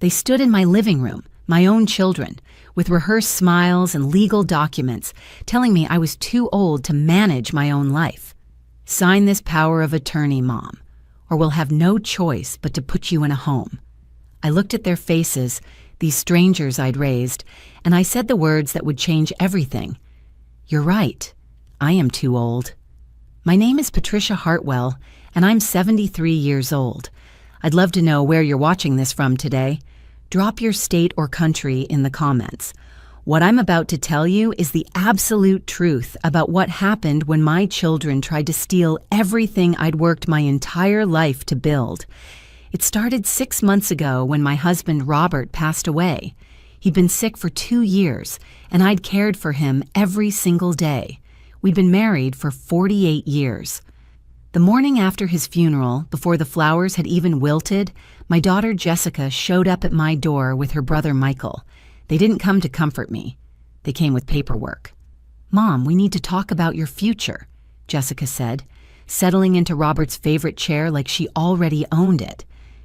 They stood in my living room, my own children, with rehearsed smiles and legal documents, telling me I was too old to manage my own life. Sign this power of attorney, Mom, or we'll have no choice but to put you in a home. I looked at their faces, these strangers I'd raised, and I said the words that would change everything. You're right. I am too old. My name is Patricia Hartwell, and I'm 73 years old. I'd love to know where you're watching this from today. Drop your state or country in the comments. What I'm about to tell you is the absolute truth about what happened when my children tried to steal everything I'd worked my entire life to build. It started 6 months ago when my husband Robert passed away. He'd been sick for 2 years, and I'd cared for him every single day. We'd been married for 48 years. The morning after his funeral, before the flowers had even wilted, my daughter Jessica showed up at my door with her brother Michael. They didn't come to comfort me. They came with paperwork. Mom, we need to talk about your future, Jessica said, settling into Robert's favorite chair like she already owned it.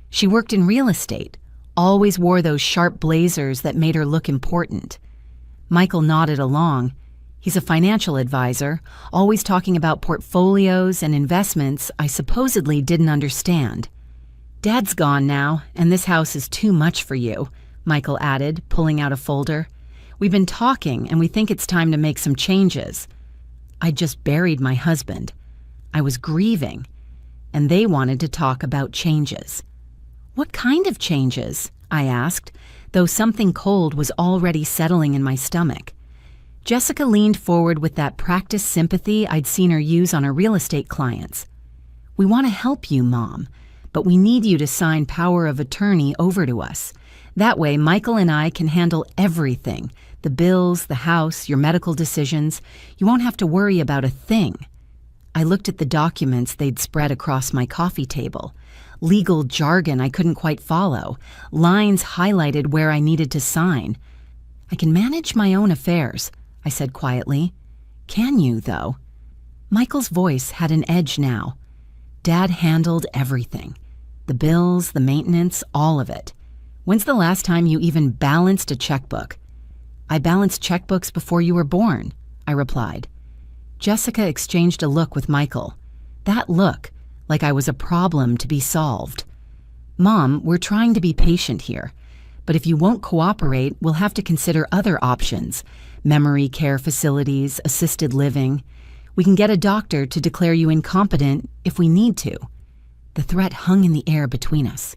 She worked in real estate, always wore those sharp blazers that made her look important. Michael nodded along. He's a financial advisor, always talking about portfolios and investments I supposedly didn't understand. Dad's gone now, and this house is too much for you, Michael added, pulling out a folder. We've been talking, and we think it's time to make some changes. I'd just buried my husband. I was grieving, and they wanted to talk about changes. What kind of changes? I asked, though something cold was already settling in my stomach. Jessica leaned forward with that practiced sympathy I'd seen her use on her real estate clients. We want to help you, Mom, but we need you to sign power of attorney over to us. That way, Michael and I can handle everything, the bills, the house, your medical decisions. You won't have to worry about a thing. I looked at the documents they'd spread across my coffee table. Legal jargon I couldn't quite follow, lines highlighted where I needed to sign. I can manage my own affairs, I said quietly. Can you, though? Michael's voice had an edge now. Dad handled everything. The bills, the maintenance, all of it. When's the last time you even balanced a checkbook? I balanced checkbooks before you were born, I replied. Jessica exchanged a look with Michael. That look, like I was a problem to be solved. Mom, we're trying to be patient here, but if you won't cooperate, we'll have to consider other options. Memory care facilities, assisted living. We can get a doctor to declare you incompetent if we need to. The threat hung in the air between us.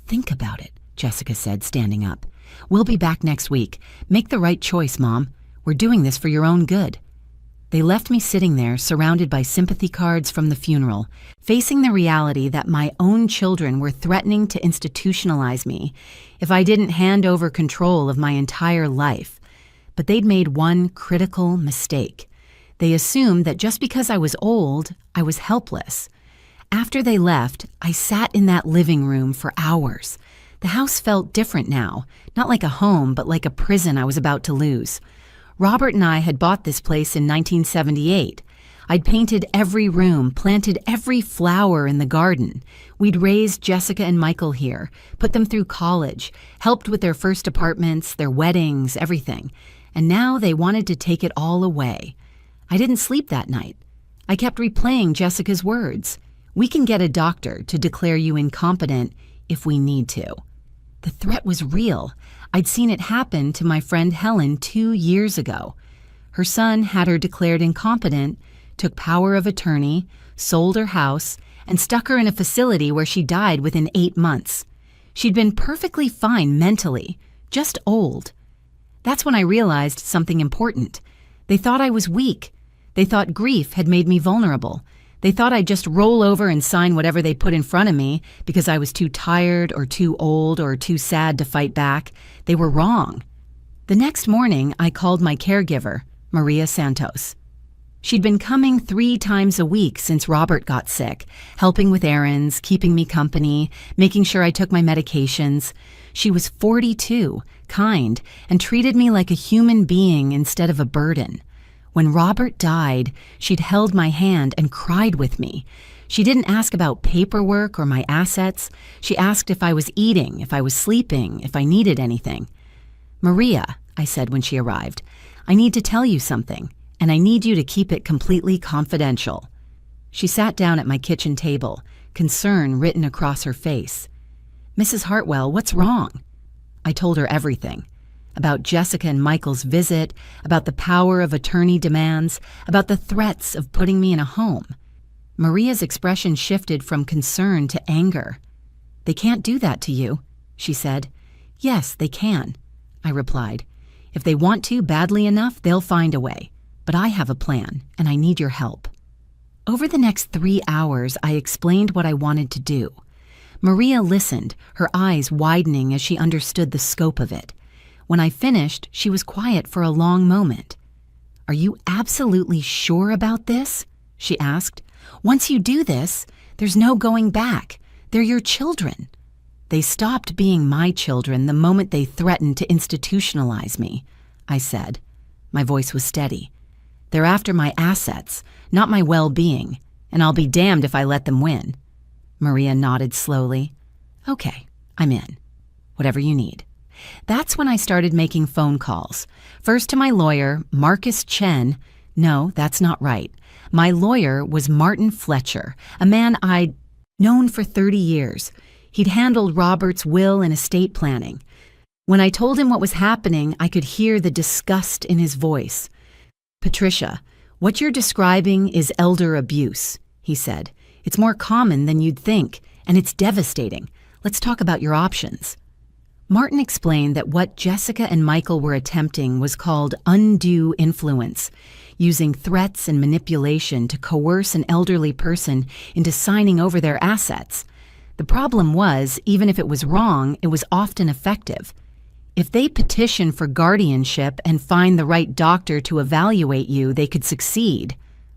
Think about it, Jessica said, standing up. We'll be back next week. Make the right choice, Mom. We're doing this for your own good. They left me sitting there, surrounded by sympathy cards from the funeral, facing the reality that my own children were threatening to institutionalize me if I didn't hand over control of my entire life. But they'd made one critical mistake. They assumed that just because I was old, I was helpless. After they left, I sat in that living room for hours. The house felt different now, not like a home, but like a prison I was about to lose. Robert and I had bought this place in 1978. I'd painted every room, planted every flower in the garden. We'd raised Jessica and Michael here, put them through college, helped with their first apartments, their weddings, everything. And now they wanted to take it all away. I didn't sleep that night. I kept replaying Jessica's words. We can get a doctor to declare you incompetent if we need to. The threat was real. I'd seen it happen to my friend Helen 2 years ago. Her son had her declared incompetent, took power of attorney, sold her house, and stuck her in a facility where she died within 8 months. She'd been perfectly fine mentally, just old. That's when I realized something important. They thought I was weak. They thought grief had made me vulnerable. They thought I'd just roll over and sign whatever they put in front of me because I was too tired or too old or too sad to fight back. They were wrong. The next morning, I called my caregiver, Maria Santos. She'd been coming 3 times a week since Robert got sick, helping with errands, keeping me company, making sure I took my medications. She was 42, kind, and treated me like a human being instead of a burden. When Robert died, she'd held my hand and cried with me. She didn't ask about paperwork or my assets. She asked if I was eating, if I was sleeping, if I needed anything. "Maria," I said when she arrived, "I need to tell you something, and I need you to keep it completely confidential." She sat down at my kitchen table, concern written across her face. "Mrs. Hartwell, what's wrong?" I told her everything. About Jessica and Michael's visit, about the power of attorney demands, about the threats of putting me in a home. Maria's expression shifted from concern to anger. "They can't do that to you," she said. "Yes, they can," I replied. "If they want to badly enough, they'll find a way. But I have a plan, and I need your help." Over the next 3 hours, I explained what I wanted to do. Maria listened, her eyes widening as she understood the scope of it. When I finished, she was quiet for a long moment. "Are you absolutely sure about this?" she asked. "Once you do this, there's no going back. They're your children." "They stopped being my children the moment they threatened to institutionalize me," I said. My voice was steady. "They're after my assets, not my well-being, and I'll be damned if I let them win." Maria nodded slowly. "Okay, I'm in. Whatever you need." That's when I started making phone calls. First to my lawyer, Marcus Chen. No, that's not right. My lawyer was Martin Fletcher, a man I'd known for 30 years. He'd handled Robert's will and estate planning. When I told him what was happening, I could hear the disgust in his voice. "Patricia, what you're describing is elder abuse," he said. "It's more common than you'd think, and it's devastating. Let's talk about your options." Martin explained that what Jessica and Michael were attempting was called undue influence, using threats and manipulation to coerce an elderly person into signing over their assets. The problem was, even if it was wrong, it was often effective. If they petition for guardianship and find the right doctor to evaluate you, they could succeed,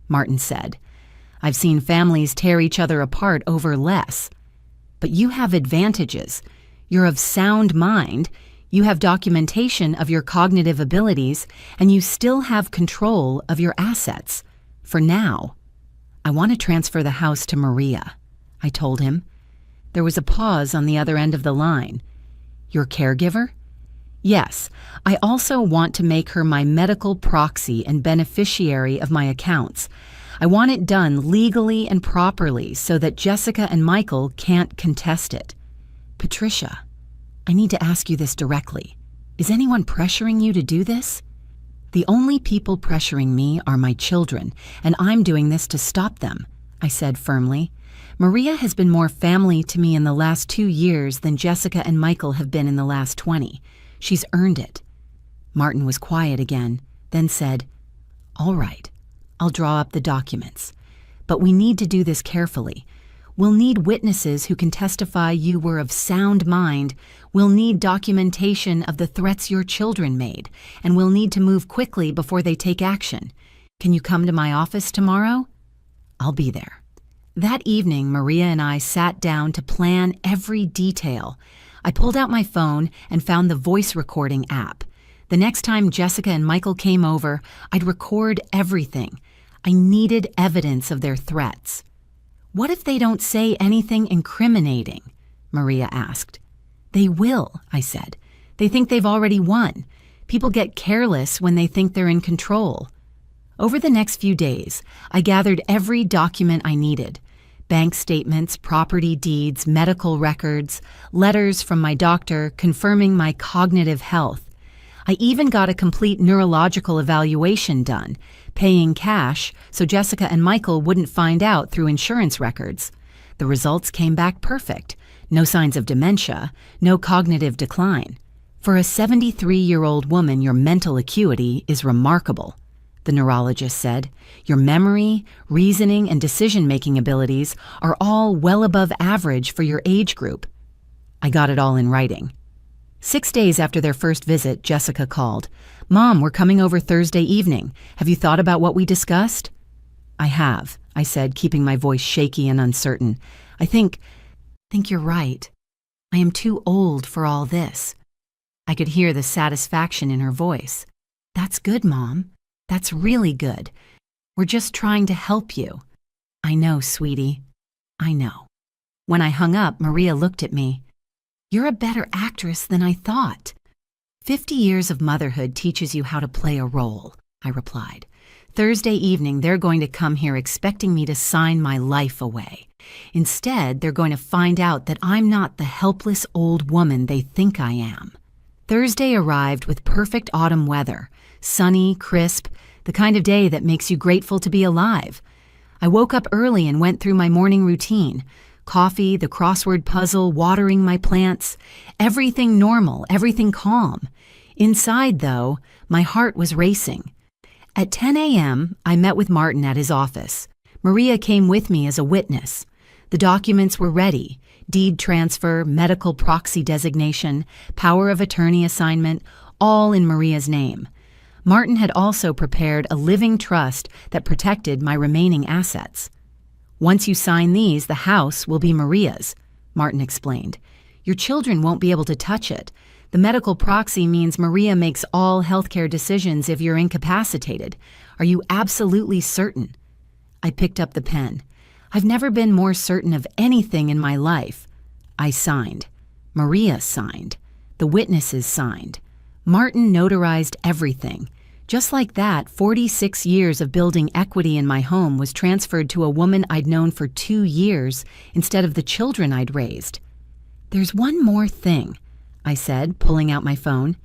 Martin said. "I've seen families tear each other apart over less. But you have advantages. You're of sound mind, you have documentation of your cognitive abilities, and you still have control of your assets. For now." "I want to transfer the house to Maria," I told him. There was a pause on the other end of the line. "Your caregiver?" "Yes, I also want to make her my medical proxy and beneficiary of my accounts. I want it done legally and properly so that Jessica and Michael can't contest it." "Patricia, I need to ask you this directly. Is anyone pressuring you to do this?" "The only people pressuring me are my children, and I'm doing this to stop them," I said firmly. "Maria has been more family to me in the last 2 years than Jessica and Michael have been in the last 20. She's earned it." Martin was quiet again, then said, "All right, I'll draw up the documents. But we need to do this carefully. We'll need witnesses who can testify you were of sound mind. We'll need documentation of the threats your children made, and we'll need to move quickly before they take action. Can you come to my office tomorrow?" "I'll be there." That evening, Maria and I sat down to plan every detail. I pulled out my phone and found the voice recording app. The next time Jessica and Michael came over, I'd record everything. I needed evidence of their threats. "What if they don't say anything incriminating?" Maria asked. "They will," I said. "They think they've already won. People get careless when they think they're in control." Over the next few days, I gathered every document I needed. Bank statements, property deeds, medical records, letters from my doctor confirming my cognitive health. I even got a complete neurological evaluation done, paying cash so Jessica and Michael wouldn't find out through insurance records. The results came back perfect. No signs of dementia, no cognitive decline. For a 73-year-old woman, your mental acuity is remarkable, the neurologist said. Your memory, reasoning, and decision-making abilities are all well above average for your age group. I got it all in writing. 6 days after their first visit, Jessica called. "Mom, we're coming over Thursday evening. Have you thought about what we discussed?" "I have," I said, keeping my voice shaky and uncertain. I think you're right. I am too old for all this." I could hear the satisfaction in her voice. "That's good, Mom. That's really good. We're just trying to help you." "I know, sweetie." I know. When I hung up, Maria looked at me. You're a better actress than I thought. 50 years of motherhood teaches you how to play a role, I replied. Thursday evening, they're going to come here expecting me to sign my life away. Instead, they're going to find out that I'm not the helpless old woman they think I am. Thursday arrived with perfect autumn weather, sunny, crisp, the kind of day that makes you grateful to be alive. I woke up early and went through my morning routine. Coffee, the crossword puzzle, watering my plants. Everything normal, everything calm. Inside, though, my heart was racing. At 10 a.m., I met with Martin at his office. Maria came with me as a witness. The documents were ready. Deed transfer, medical proxy designation, power of attorney assignment, all in Maria's name. Martin had also prepared a living trust that protected my remaining assets. Once you sign these, the house will be Maria's, Martin explained. Your children won't be able to touch it. The medical proxy means Maria makes all healthcare decisions if you're incapacitated. Are you absolutely certain? I picked up the pen. I've never been more certain of anything in my life. I signed. Maria signed. The witnesses signed. Martin notarized everything. Just like that, 46 years of building equity in my home was transferred to a woman I'd known for 2 years instead of the children I'd raised. There's one more thing, I said, pulling out my phone.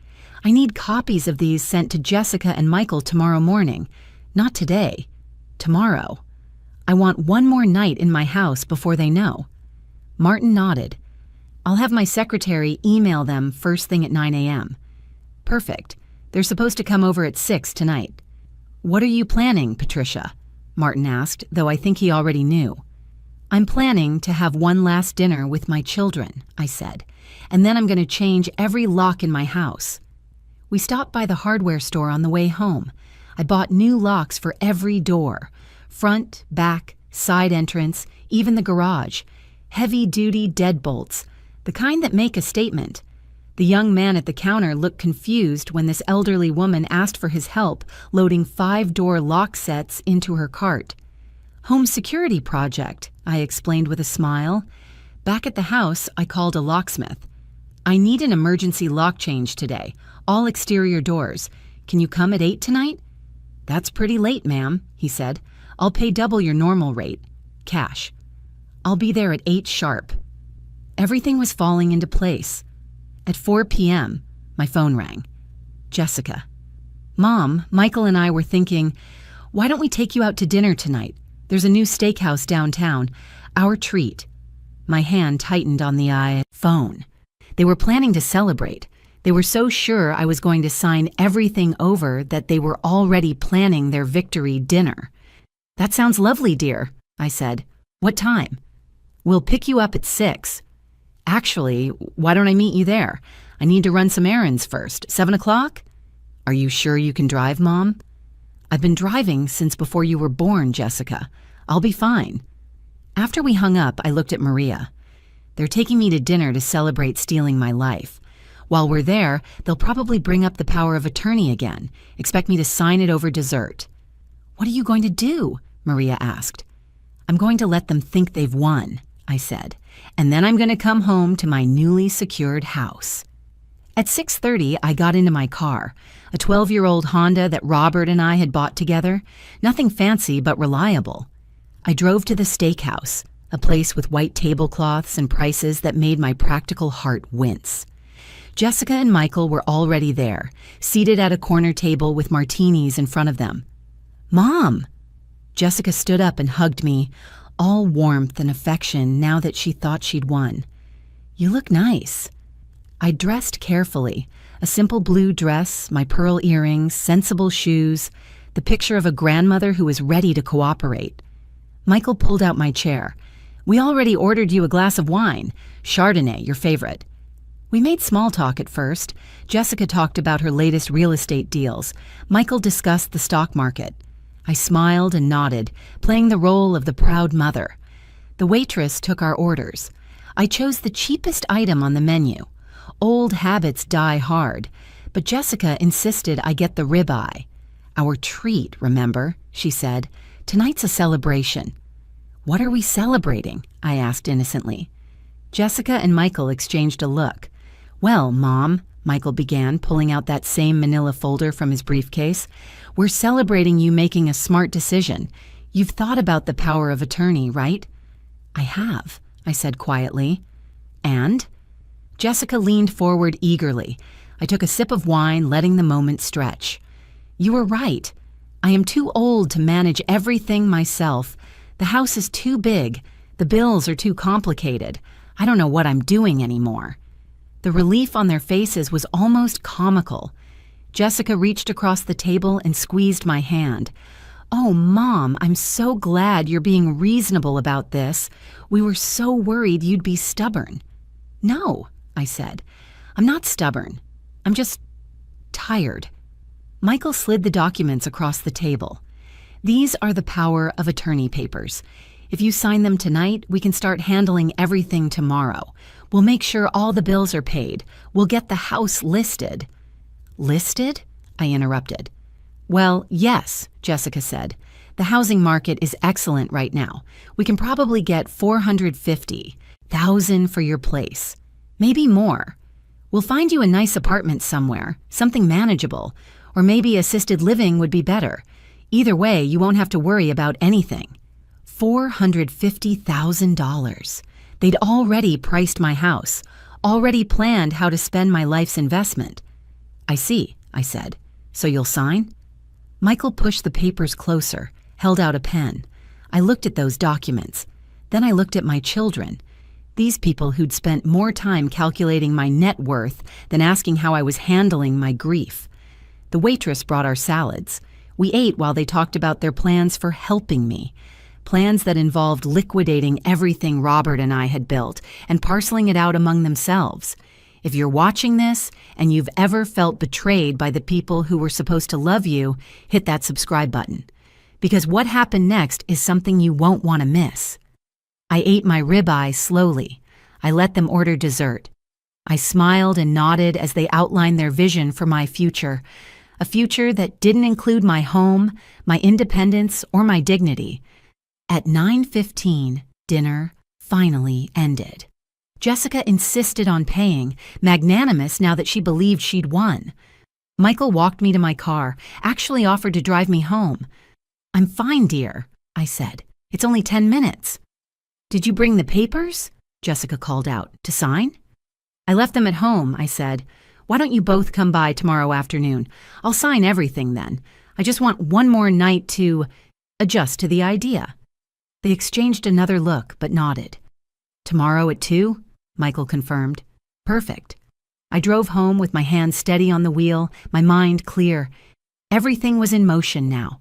I need copies of these sent to Jessica and Michael tomorrow morning. Not today. Tomorrow. I want one more night in my house before they know. Martin nodded. I'll have my secretary email them first thing at 9 a.m. Perfect. They're supposed to come over at 6 tonight. What are you planning, Patricia? Martin asked, though I think he already knew. I'm planning to have one last dinner with my children, I said, and then I'm going to change every lock in my house. We stopped by the hardware store on the way home. I bought new locks for every door. Front, back, side entrance, even the garage. Heavy-duty deadbolts, the kind that make a statement. The young man at the counter looked confused when this elderly woman asked for his help loading 5-door lock sets into her cart. Home security project, I explained with a smile. Back at the house, I called a locksmith. I need an emergency lock change today, all exterior doors. Can you come at 8 tonight? That's pretty late, ma'am, he said. I'll pay double your normal rate. Cash. I'll be there at 8 sharp. Everything was falling into place. At 4 p.m., my phone rang. Jessica. Mom, Michael and I were thinking, why don't we take you out to dinner tonight? There's a new steakhouse downtown. Our treat. My hand tightened on the phone. They were planning to celebrate. They were so sure I was going to sign everything over that they were already planning their victory dinner. That sounds lovely, dear, I said. What time? We'll pick you up at 6. Actually, why don't I meet you there? I need to run some errands first. 7 o'clock? Are you sure you can drive, Mom? I've been driving since before you were born, Jessica. I'll be fine. After we hung up, I looked at Maria. They're taking me to dinner to celebrate stealing my life. While we're there, they'll probably bring up the power of attorney again, expect me to sign it over dessert. What are you going to do? Maria asked. I'm going to let them think they've won, I said, and then I'm going to come home to my newly secured house. At 6:30, I got into my car, a 12-year-old Honda that Robert and I had bought together, nothing fancy but reliable. I drove to the steakhouse, a place with white tablecloths and prices that made my practical heart wince. Jessica and Michael were already there, seated at a corner table with martinis in front of them. Mom! Jessica stood up and hugged me, all warmth and affection now that she thought she'd won. You look nice. I dressed carefully, a simple blue dress, my pearl earrings, sensible shoes, the picture of a grandmother who was ready to cooperate. Michael pulled out my chair. We already ordered you a glass of wine, Chardonnay, your favorite. We made small talk at first. Jessica talked about her latest real estate deals. Michael discussed the stock market. I smiled and nodded, playing the role of the proud mother. The waitress took our orders. I chose the cheapest item on the menu. Old habits die hard, but Jessica insisted I get the ribeye. Our treat, remember, she said. Tonight's a celebration. "What are we celebrating?" I asked innocently. Jessica and Michael exchanged a look. "Well, Mom," Michael began, pulling out that same manila folder from his briefcase, "we're celebrating you making a smart decision. You've thought about the power of attorney, right?" "I have," I said quietly. "And?" Jessica leaned forward eagerly. I took a sip of wine, letting the moment stretch. "You were right. I am too old to manage everything myself. The house is too big. The bills are too complicated. I don't know what I'm doing anymore." The relief on their faces was almost comical. Jessica reached across the table and squeezed my hand. "Oh, Mom, I'm so glad you're being reasonable about this. We were so worried you'd be stubborn." "No," I said. "I'm not stubborn. I'm just tired." Michael slid the documents across the table. "These are the power of attorney papers. If you sign them tonight, we can start handling everything tomorrow. We'll make sure all the bills are paid. We'll get the house listed." "Listed?" I interrupted. "Well, yes," Jessica said. "The housing market is excellent right now. We can probably get $450,000 for your place. Maybe more. We'll find you a nice apartment somewhere, something manageable, or maybe assisted living would be better. Either way, you won't have to worry about anything." $450,000. They'd already priced my house, already planned how to spend my life's investment. "I see," I said. "So you'll sign?" Michael pushed the papers closer, held out a pen. I looked at those documents. Then I looked at my children. These people who'd spent more time calculating my net worth than asking how I was handling my grief. The waitress brought our salads. We ate while they talked about their plans for helping me. Plans that involved liquidating everything Robert and I had built and parceling it out among themselves. If you're watching this and you've ever felt betrayed by the people who were supposed to love you, hit that subscribe button. Because what happened next is something you won't want to miss. I ate my ribeye slowly. I let them order dessert. I smiled and nodded as they outlined their vision for my future. A future that didn't include my home, my independence, or my dignity. At 9:15, dinner finally ended. Jessica insisted on paying, magnanimous now that she believed she'd won. Michael walked me to my car, actually offered to drive me home. "I'm fine, dear," I said. "It's only 10 minutes." "Did you bring the papers?" Jessica called out. "To sign?" "I left them at home," I said. "Why don't you both come by tomorrow afternoon? I'll sign everything then. I just want one more night to adjust to the idea." They exchanged another look, but nodded. "Tomorrow at 2?" Michael confirmed. "Perfect." I drove home with my hands steady on the wheel, my mind clear. Everything was in motion now.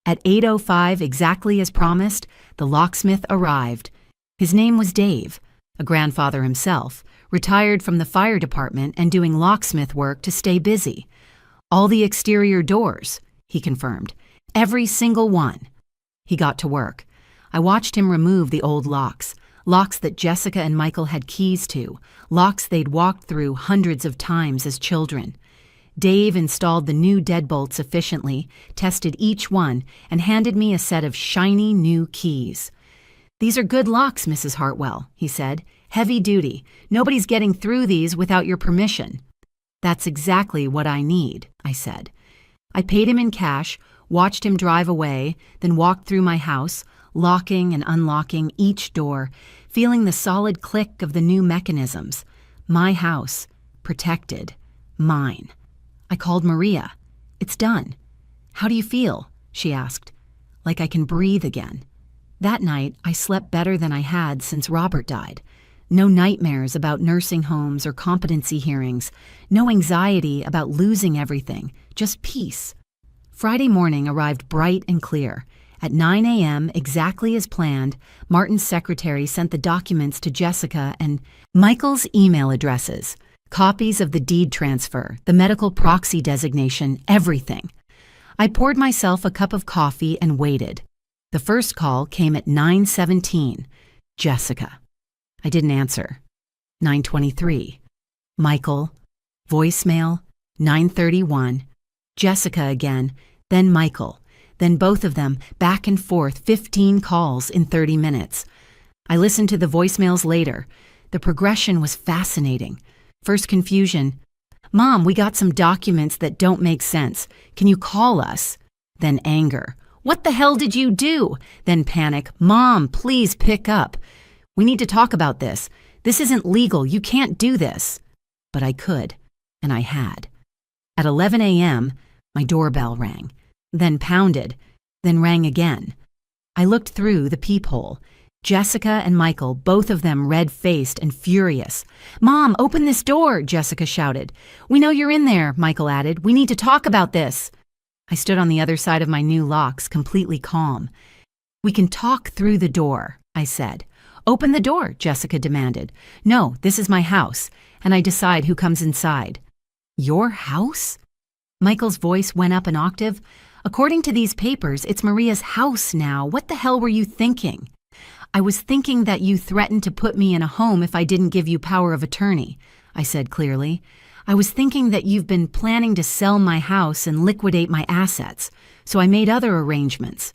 At 8:05, exactly as promised, the locksmith arrived. His name was Dave, a grandfather himself, retired from the fire department and doing locksmith work to stay busy. "All the exterior doors," he confirmed. "Every single one." He got to work. I watched him remove the old locks, locks that Jessica and Michael had keys to, locks they'd walked through hundreds of times as children. Dave installed the new deadbolts efficiently, tested each one, and handed me a set of shiny new keys. "These are good locks, Mrs. Hartwell," he said. "Heavy duty. Nobody's getting through these without your permission." "That's exactly what I need," I said. I paid him in cash, watched him drive away, then walked through my house, locking and unlocking each door, feeling the solid click of the new mechanisms. My house. Protected. Mine. I called Maria. "It's done." "How do you feel?" she asked. "Like I can breathe again." That night, I slept better than I had since Robert died. No nightmares about nursing homes or competency hearings. No anxiety about losing everything. Just peace. Friday morning arrived bright and clear. At 9 a.m., exactly as planned, Martin's secretary sent the documents to Jessica and Michael's email addresses, copies of the deed transfer, the medical proxy designation, everything. I poured myself a cup of coffee and waited. The first call came at 9:17. Jessica. I didn't answer. 9:23. Michael. Voicemail. 9:31. Jessica again, then Michael. Then both of them, back and forth, 15 calls in 30 minutes. I listened to the voicemails later. The progression was fascinating. First confusion. Mom, we got some documents that don't make sense. Can you call us? Then anger. What the hell did you do? Then panic. Mom, please pick up. We need to talk about this. This isn't legal. You can't do this. But I could, and I had. At 11 a.m., my doorbell rang, then pounded, then rang again. I looked through the peephole. Jessica and Michael, both of them red-faced and furious. Mom, open this door, Jessica shouted. We know you're in there, Michael added. We need to talk about this. I stood on the other side of my new locks, completely calm. We can talk through the door, I said. Open the door, Jessica demanded. No, this is my house, and I decide who comes inside. Your house? Michael's voice went up an octave. According to these papers, it's Maria's house now. What the hell were you thinking? I was thinking that you threatened to put me in a home if I didn't give you power of attorney, I said clearly. I was thinking that you've been planning to sell my house and liquidate my assets, so I made other arrangements.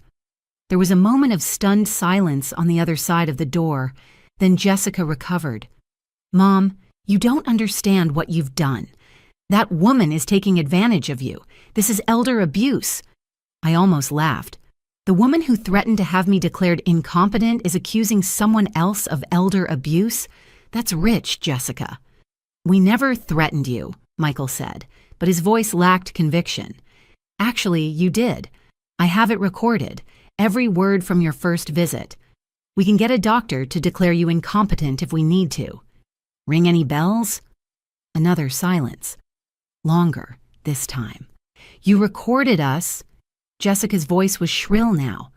There was a moment of stunned silence on the other side of the door. Then Jessica recovered. Mom, you don't understand what you've done. That woman is taking advantage of you. This is elder abuse. I almost laughed. The woman who threatened to have me declared incompetent is accusing someone else of elder abuse? That's rich, Jessica. We never threatened you, Michael said, but his voice lacked conviction. Actually, you did. I have it recorded, every word from your first visit. We can get a doctor to declare you incompetent if we need to. Ring any bells? Another silence. Longer, this time. You recorded us. Jessica's voice was shrill now.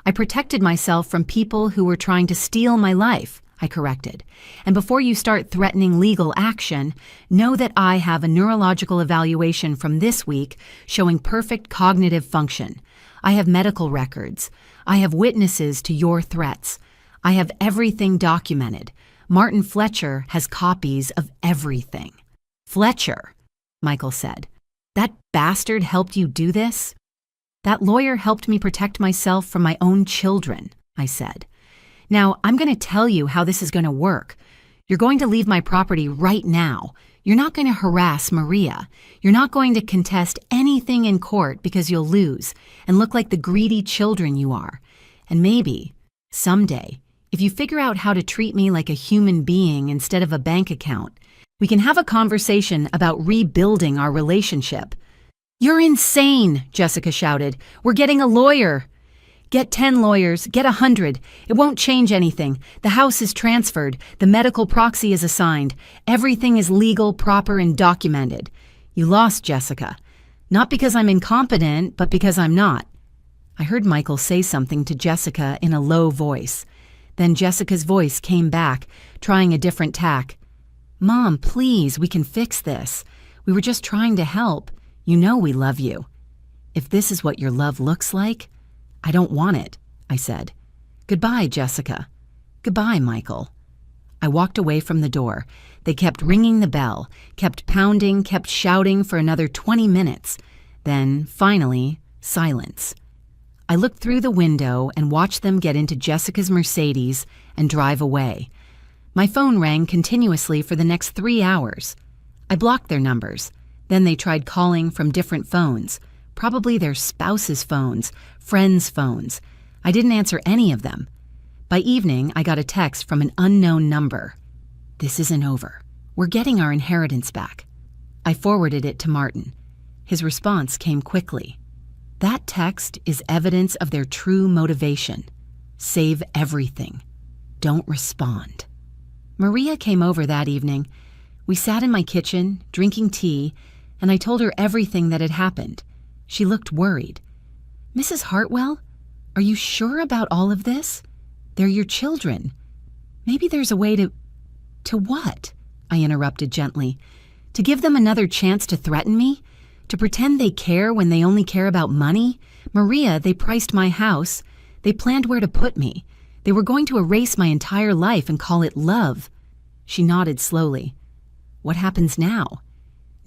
I protected myself from people who were trying to steal my life, I corrected. And before you start threatening legal action, know that I have a neurological evaluation from this week showing perfect cognitive function. I have medical records. I have witnesses to your threats. I have everything documented. Martin Fletcher has copies of everything. Fletcher, Michael said. That bastard helped you do this? That lawyer helped me protect myself from my own children, I said. Now, I'm going to tell you how this is going to work. You're going to leave my property right now. You're not going to harass Maria. You're not going to contest anything in court because you'll lose and look like the greedy children you are. And maybe, someday, if you figure out how to treat me like a human being instead of a bank account, we can have a conversation about rebuilding our relationship. You're insane, Jessica shouted. We're getting a lawyer. Get 10 lawyers, get 100. It won't change anything. The house is transferred. The medical proxy is assigned. Everything is legal, proper, and documented. You lost, Jessica. Not because I'm incompetent, but because I'm not. I heard Michael say something to Jessica in a low voice. Then Jessica's voice came back, trying a different tack. Mom, please, we can fix this. We were just trying to help. You know we love you. If this is what your love looks like, I don't want it, I said. Goodbye, Jessica. Goodbye, Michael. I walked away from the door. They kept ringing the bell, kept pounding, kept shouting for another 20 minutes. Then, finally, silence. I looked through the window and watched them get into Jessica's Mercedes and drive away. My phone rang continuously for the next 3 hours. I blocked their numbers. Then they tried calling from different phones, probably their spouses' phones, friends' phones. I didn't answer any of them. By evening, I got a text from an unknown number. This isn't over. We're getting our inheritance back. I forwarded it to Martin. His response came quickly. That text is evidence of their true motivation. Save everything. Don't respond. Maria came over that evening. We sat in my kitchen, drinking tea, and I told her everything that had happened. She looked worried. Mrs. Hartwell, are you sure about all of this? They're your children. Maybe there's a way to... To what? I interrupted gently. To give them another chance to threaten me? To pretend they care when they only care about money? Maria, they priced my house. They planned where to put me. They were going to erase my entire life and call it love. She nodded slowly. What happens now?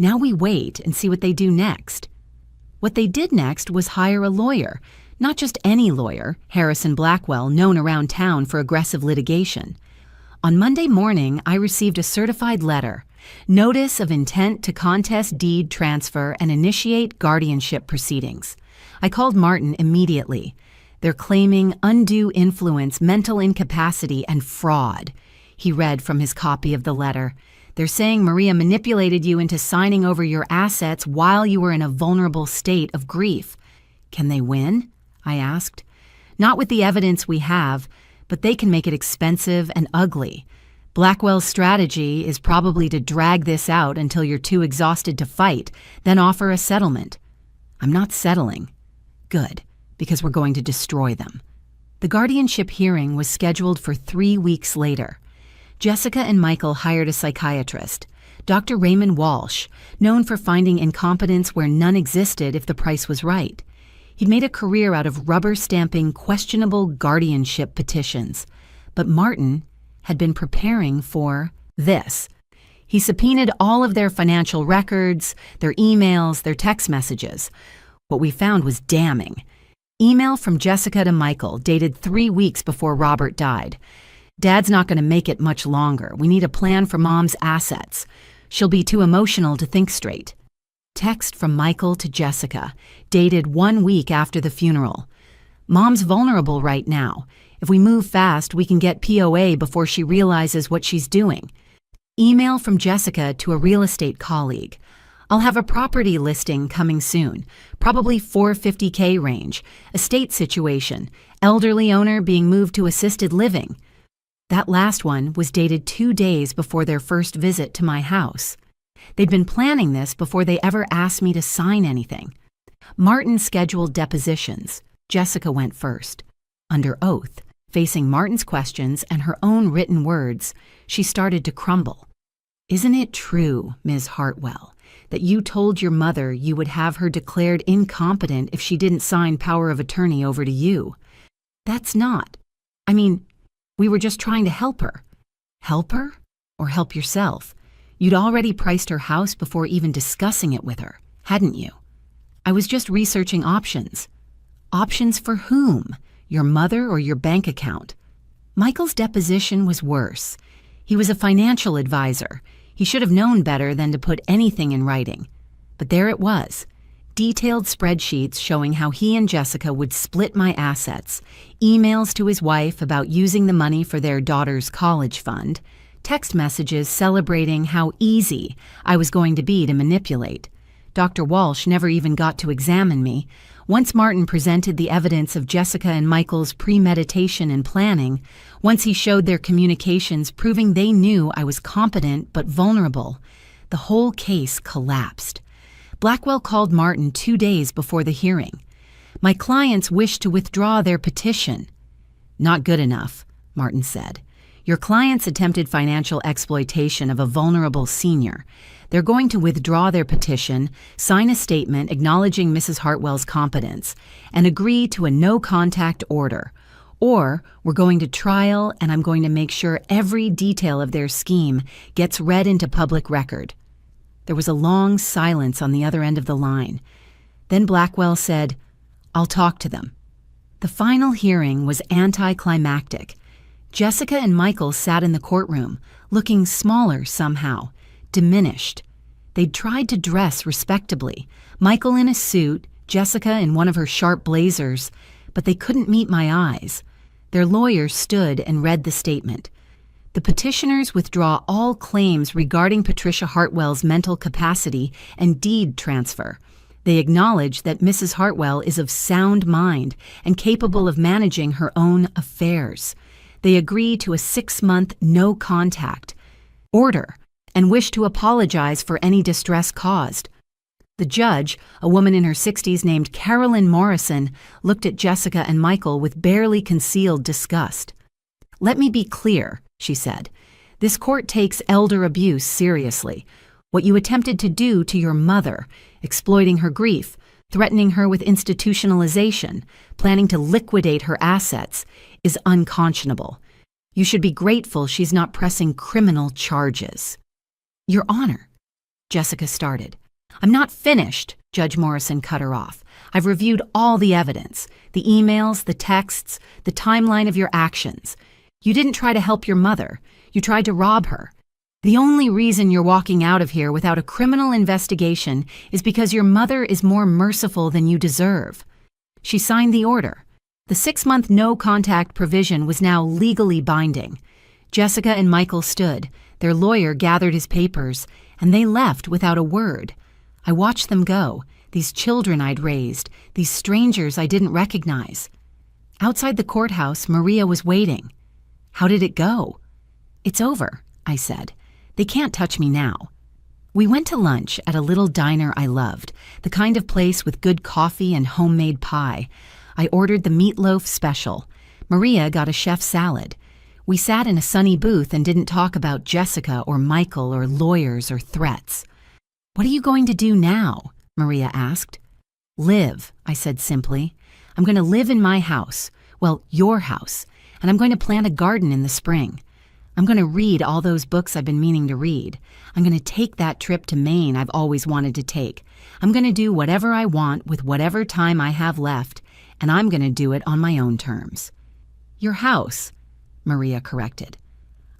Now we wait and see what they do next. What they did next was hire a lawyer, Not just any lawyer, Harrison Blackwell, known around town for aggressive litigation. On Monday morning, I received a certified letter, notice of intent to contest deed transfer and initiate guardianship proceedings. I called Martin immediately. They're claiming undue influence, mental incapacity, and fraud. He read from his copy of the letter. They're saying Maria manipulated you into signing over your assets while you were in a vulnerable state of grief. Can they win? I asked. Not with the evidence we have, but they can make it expensive and ugly. Blackwell's strategy is probably to drag this out until you're too exhausted to fight, then offer a settlement. I'm not settling. Good, because we're going to destroy them. The guardianship hearing was scheduled for 3 weeks later. Jessica and Michael hired a psychiatrist, Dr. Raymond Walsh, known for finding incompetence where none existed if the price was right. He'd made a career out of rubber-stamping questionable guardianship petitions. But Martin had been preparing for this. He subpoenaed all of their financial records, their emails, their text messages. What we found was damning. Email from Jessica to Michael, dated 3 weeks before Robert died. Dad's not going to make it much longer. We need a plan for Mom's assets. She'll be too emotional to think straight. Text from Michael to Jessica, dated 1 week after the funeral. Mom's vulnerable right now. If we move fast, we can get POA before she realizes what she's doing. Email from Jessica to a real estate colleague. I'll have a property listing coming soon, probably $450K range, estate situation, elderly owner being moved to assisted living. That last one was dated 2 days before their first visit to my house. They'd been planning this before they ever asked me to sign anything. Martin scheduled depositions. Jessica went first. Under oath, facing Martin's questions and her own written words, she started to crumble. Isn't it true, Ms. Hartwell, that you told your mother you would have her declared incompetent if she didn't sign power of attorney over to you? That's not. We were just trying to help her. Help her? Or help yourself? You'd already priced her house before even discussing it with her, hadn't you? I was just researching options. Options for whom? Your mother or your bank account? Michael's deposition was worse. He was a financial advisor. He should have known better than to put anything in writing. But there it was. Detailed spreadsheets showing how he and Jessica would split my assets, emails to his wife about using the money for their daughter's college fund, text messages celebrating how easy I was going to be to manipulate. Dr. Walsh never even got to examine me. Once Martin presented the evidence of Jessica and Michael's premeditation and planning, once he showed their communications proving they knew I was competent but vulnerable, the whole case collapsed. Blackwell called Martin 2 days before the hearing. My clients wished to withdraw their petition. Not good enough, Martin said. Your clients attempted financial exploitation of a vulnerable senior. They're going to withdraw their petition, sign a statement acknowledging Mrs. Hartwell's competence, and agree to a no-contact order. Or we're going to trial, and I'm going to make sure every detail of their scheme gets read into public record. There was a long silence on the other end of the line. Then Blackwell said, I'll talk to them. The final hearing was anticlimactic. Jessica and Michael sat in the courtroom, looking smaller somehow, diminished. They'd tried to dress respectably, Michael in a suit, Jessica in one of her sharp blazers, but they couldn't meet my eyes. Their lawyer stood and read the statement. The petitioners withdraw all claims regarding Patricia Hartwell's mental capacity and deed transfer. They acknowledge that Mrs. Hartwell is of sound mind and capable of managing her own affairs. They agree to a 6-month no-contact order and wish to apologize for any distress caused. The judge, a woman in her 60s named Carolyn Morrison, looked at Jessica and Michael with barely concealed disgust. Let me be clear, she said. This court takes elder abuse seriously. What you attempted to do to your mother, exploiting her grief, threatening her with institutionalization, planning to liquidate her assets, is unconscionable. You should be grateful she's not pressing criminal charges. Your Honor, Jessica started. I'm not finished, Judge Morrison cut her off. I've reviewed all the evidence, the emails, the texts, the timeline of your actions. You didn't try to help your mother. You tried to rob her. The only reason you're walking out of here without a criminal investigation is because your mother is more merciful than you deserve. She signed the order. The 6-month no-contact provision was now legally binding. Jessica and Michael stood. Their lawyer gathered his papers, and they left without a word. I watched them go, these children I'd raised, these strangers I didn't recognize. Outside the courthouse, Maria was waiting. How did it go? It's over, I said. They can't touch me now. We went to lunch at a little diner I loved, the kind of place with good coffee and homemade pie. I ordered the meatloaf special. Maria got a chef salad. We sat in a sunny booth and didn't talk about Jessica or Michael or lawyers or threats. What are you going to do now? Maria asked. Live, I said simply. I'm going to live in my house, well, your house, and I'm going to plant a garden in the spring. I'm going to read all those books I've been meaning to read. I'm going to take that trip to Maine I've always wanted to take. I'm going to do whatever I want with whatever time I have left, and I'm going to do it on my own terms. Your house, Maria corrected.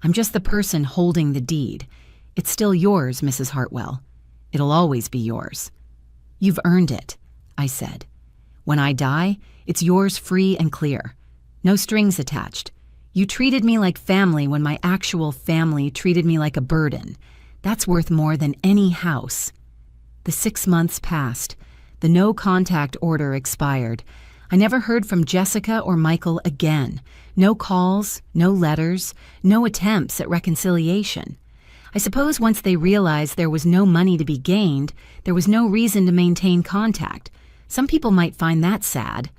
I'm just the person holding the deed. It's still yours, Mrs. Hartwell. It'll always be yours. You've earned it, I said. When I die, it's yours free and clear. No strings attached. You treated me like family when my actual family treated me like a burden. That's worth more than any house. The 6 months passed. The no-contact order expired. I never heard from Jessica or Michael again. No calls, no letters, no attempts at reconciliation. I suppose once they realized there was no money to be gained, there was no reason to maintain contact. Some people might find that sad.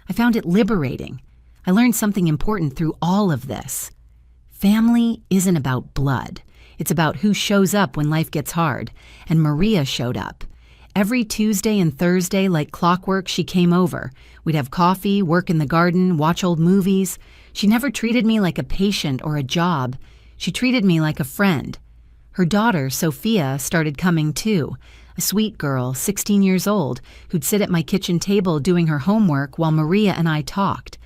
I found it liberating. I learned something important through all of this. Family isn't about blood. It's about who shows up when life gets hard. And Maria showed up. Every Tuesday and Thursday, like clockwork, she came over. We'd have coffee, work in the garden, watch old movies. She never treated me like a patient or a job. She treated me like a friend. Her daughter, Sophia, started coming too. A sweet girl, 16 years old, who'd sit at my kitchen table doing her homework while Maria and I talked.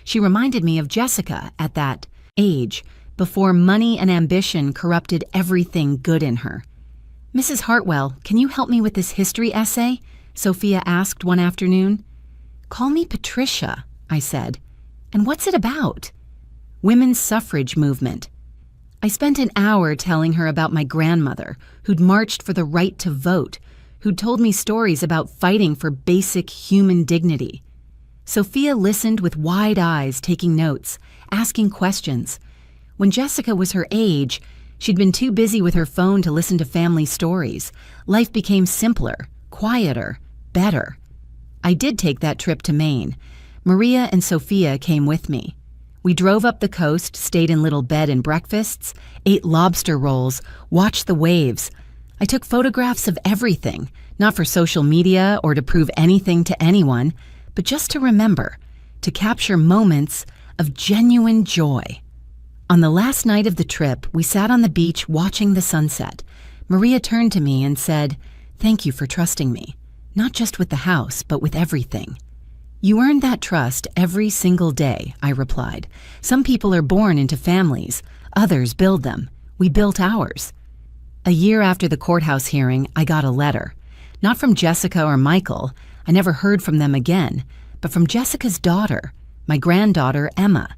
She reminded me of Jessica at that age, before money and ambition corrupted everything good in her. Mrs. Hartwell, can you help me with this history essay? Sophia asked one afternoon. Call me Patricia, I said. And what's it about? Women's suffrage movement. I spent an hour telling her about my grandmother, who'd marched for the right to vote, who'd told me stories about fighting for basic human dignity. Sophia listened with wide eyes, taking notes, asking questions. When Jessica was her age, she'd been too busy with her phone to listen to family stories. Life became simpler, quieter, better. I did take that trip to Maine. Maria and Sophia came with me. We drove up the coast, stayed in little bed and breakfasts, ate lobster rolls, watched the waves. I took photographs of everything, not for social media or to prove anything to anyone, but just to remember, to capture moments of genuine joy. On the last night of the trip, we sat on the beach watching the sunset. Maria turned to me and said, "Thank you for trusting me, not just with the house, but with everything." "You earn that trust every single day," I replied. "Some people are born into families, others build them. We built ours." A year after the courthouse hearing, I got a letter. Not from Jessica or Michael, I never heard from them again, but from Jessica's daughter, my granddaughter, Emma.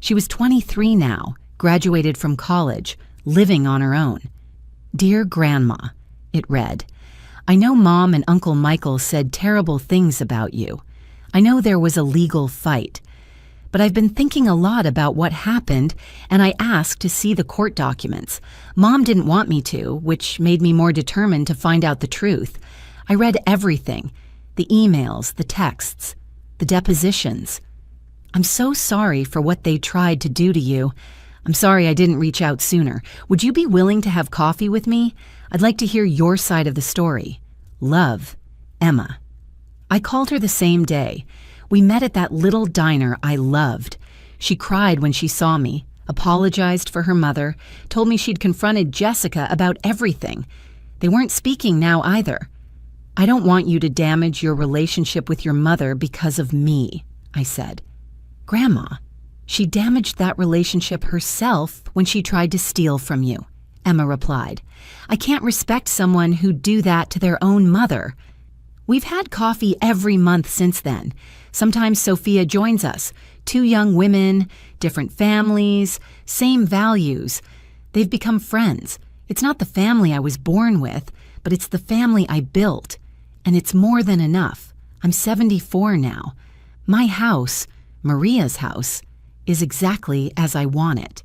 She was 23 now, graduated from college, living on her own. "Dear Grandma," it read, "I know Mom and Uncle Michael said terrible things about you. I know there was a legal fight. But I've been thinking a lot about what happened, and I asked to see the court documents. Mom didn't want me to, which made me more determined to find out the truth. I read everything, the emails, the texts, the depositions. I'm so sorry for what they tried to do to you. I'm sorry I didn't reach out sooner. Would you be willing to have coffee with me? I'd like to hear your side of the story. Love, Emma." I called her the same day. We met at that little diner I loved. She cried when she saw me, apologized for her mother, told me she'd confronted Jessica about everything. They weren't speaking now either. I don't want you to damage your relationship with your mother because of me, I said. Grandma, she damaged that relationship herself when she tried to steal from you, Emma replied. I can't respect someone who'd do that to their own mother. We've had coffee every month since then. Sometimes Sophia joins us. 2 young women, different families, same values. They've become friends. It's not the family I was born with, but it's the family I built. And it's more than enough. I'm 74 now. My house, Maria's house, is exactly as I want it.